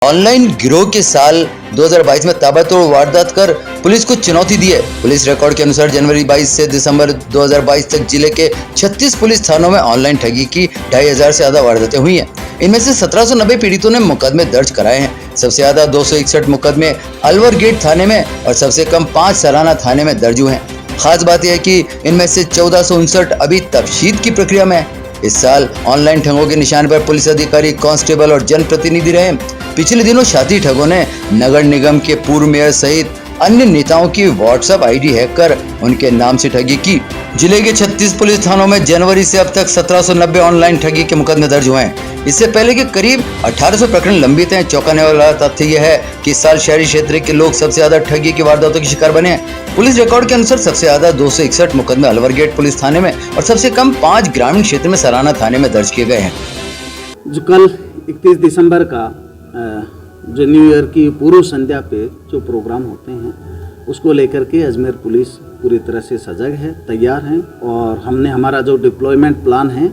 Online गिरोह के साल 2022 में ताबड़तोड़ वारदात कर पुलिस को चुनौती दी है। पुलिस रिकॉर्ड के अनुसार जनवरी 22 से दिसंबर 2022 तक जिले के 36 पुलिस थानों में ऑनलाइन ठगी की 2500 से ज्यादा वारदातें हुई हैं। इनमें से 1790 पीड़ितों ने मुकदमे दर्ज कराए हैं। सबसे ज्यादा 261 मुकदमे अलवर गेट थाने में और सबसे कम 5 सराना थाने में दर्ज हुए हैं। खास बात यह है कि इनमें से 1459 अभी तफ्शीद की प्रक्रिया में है। इस साल ऑनलाइन ठगों के निशान पर पुलिस अधिकारी, कांस्टेबल और जनप्रतिनिधि रहे। पिछले दिनों शातिर ठगों ने नगर निगम के पूर्व मेयर सहित अन्य नेताओं की व्हाट्सएप आईडी हैक कर उनके नाम से ठगी की। जिले के 36 पुलिस थानों में जनवरी से अब तक 1790 ऑनलाइन ठगी के मुकदमे दर्ज हुए हैं। इससे पहले के करीब 1800 प्रकरण लंबित हैं। चौंकाने वाला तथ्य यह है कि इस साल शहरी क्षेत्र के लोग सबसे ज्यादा ठगी की वारदातों के शिकार बने हैं। पुलिस रिकॉर्ड के अनुसार सबसे ज्यादा 261 मुकदमे अलवर गेट पुलिस थाने में और सबसे कम 5 ग्रामीण क्षेत्र में सराना थाने में दर्ज किए गए हैं। जो कल 31 दिसंबर का जो न्यू ईयर की पूर्व संध्या पे जो प्रोग्राम होते हैं उसको लेकर के अजमेर पुलिस पूरी तरह से सजग है, तैयार है और हमने हमारा जो डिप्लॉयमेंट प्लान है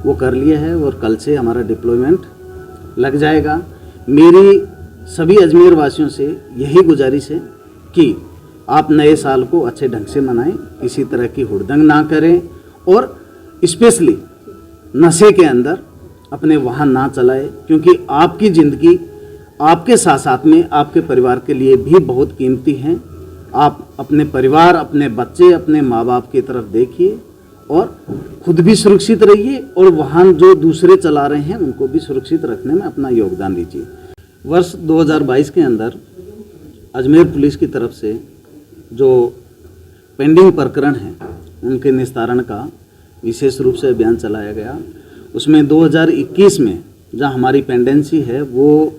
वो कर लिया है और कल से हमारा डिप्लॉयमेंट लग जाएगा। मेरी सभी अजमेर वासियों से यही गुजारिश है कि आप नए साल को अच्छे ढंग से मनाएं, किसी तरह की हुड़दंग ना करें और स्पेशली नशे के अंदर अपने वाहन ना चलाएं, क्योंकि आपकी ज़िंदगी आपके साथ साथ में आपके परिवार के लिए भी बहुत कीमती हैं। आप अपने परिवार, अपने बच्चे, अपने माँ बाप की तरफ देखिए और खुद भी सुरक्षित रहिए और वाहन जो दूसरे चला रहे हैं उनको भी सुरक्षित रखने में अपना योगदान दीजिए। वर्ष 2022 के अंदर अजमेर पुलिस की तरफ से जो पेंडिंग प्रकरण हैं उनके निस्तारण का विशेष रूप से अभियान चलाया गया। उसमें 2021 में जहाँ हमारी पेंडेंसी है वो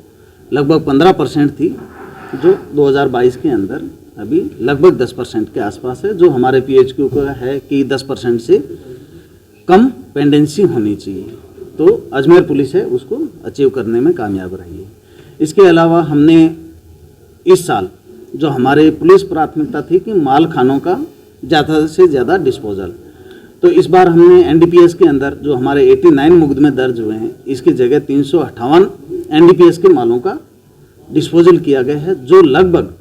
लगभग 15% थी, जो 2022 के अंदर अभी लगभग 10% के आसपास है, जो हमारे PHQ का है कि 10% से कम पेंडेंसी होनी चाहिए। तो अजमेर पुलिस है उसको अचीव करने में कामयाब रही है। इसके अलावा हमने इस साल जो हमारे पुलिस प्राथमिकता थी कि माल खानों का ज़्यादा से ज़्यादा डिस्पोजल, तो इस बार हमने NDPS के अंदर जो हमारे 89 मुकदमे दर्ज हुए हैं इसकी जगह 358 NDPS के मालों का डिस्पोजल किया गया है, जो लगभग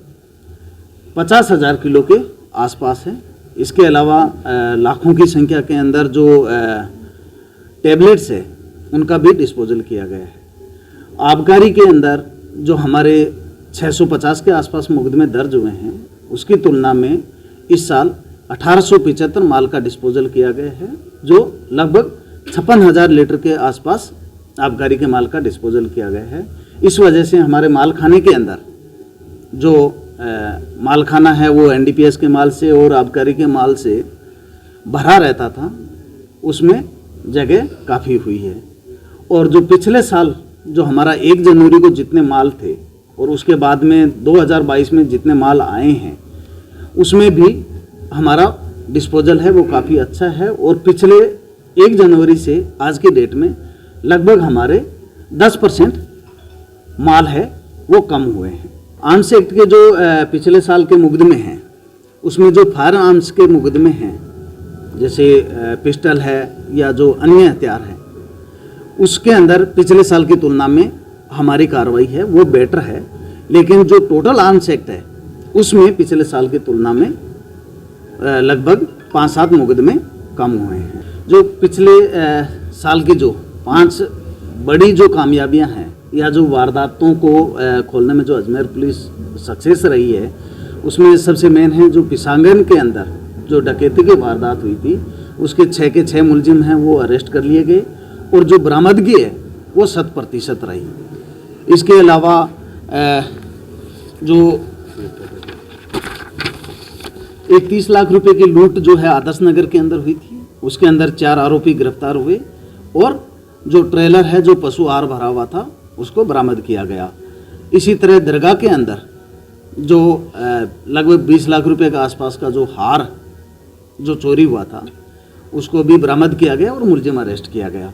50,000 किलो के आसपास है। इसके अलावा लाखों की संख्या के अंदर जो टैबलेट्स है उनका भी डिस्पोजल किया गया है। आबकारी के अंदर जो हमारे 650 के आसपास मुकदमे दर्ज हुए हैं उसकी तुलना में इस साल 1875 माल का डिस्पोजल किया गया है, जो लगभग 56,000 लीटर के आसपास आबकारी के माल का डिस्पोजल किया गया है। इस वजह से हमारे माल खाने के अंदर जो माल खाना है वो NDPS के माल से और आबकारी के माल से भरा रहता था, उसमें जगह काफ़ी हुई है। और जो पिछले साल जो हमारा 1 जनवरी को जितने माल थे और उसके बाद में 2022 में जितने माल आए हैं उसमें भी हमारा डिस्पोजल है वो काफ़ी अच्छा है। और पिछले 1 जनवरी से आज की डेट में लगभग हमारे 10% माल है वो कम हुए हैं। आर्म्स एक्ट के जो पिछले साल के मुकदमे हैं उसमें जो फायर आर्म्स के मुकदमे हैं जैसे पिस्टल है या जो अन्य हथियार है उसके अंदर पिछले साल की तुलना में हमारी कार्रवाई है वो बेटर है। लेकिन जो टोटल आर्म्स एक्ट है उसमें पिछले साल की तुलना में लगभग 5-7 मुकदमे कम हुए हैं। जो पिछले साल की जो 5 बड़ी जो कामयाबियां हैं या जो वारदातों को खोलने में जो अजमेर पुलिस सक्सेस रही है उसमें सबसे मेन है जो पिसांगन के अंदर जो डकैती की वारदात हुई थी उसके 6 के 6 मुलजिम हैं वो अरेस्ट कर लिए गए और जो बरामदगी है वो 100% रही। इसके अलावा जो 31 लाख रुपए की लूट जो है आदर्श नगर के अंदर हुई थी उसके अंदर 4 आरोपी गिरफ्तार हुए और जो ट्रेलर है जो पशु आहार भरा हुआ था उसको बरामद किया गया। इसी तरह दरगाह के अंदर जो लगभग 20 लाख रुपए के आसपास का जो हार जो चोरी हुआ था उसको भी बरामद किया गया और मुलजिम अरेस्ट किया गया।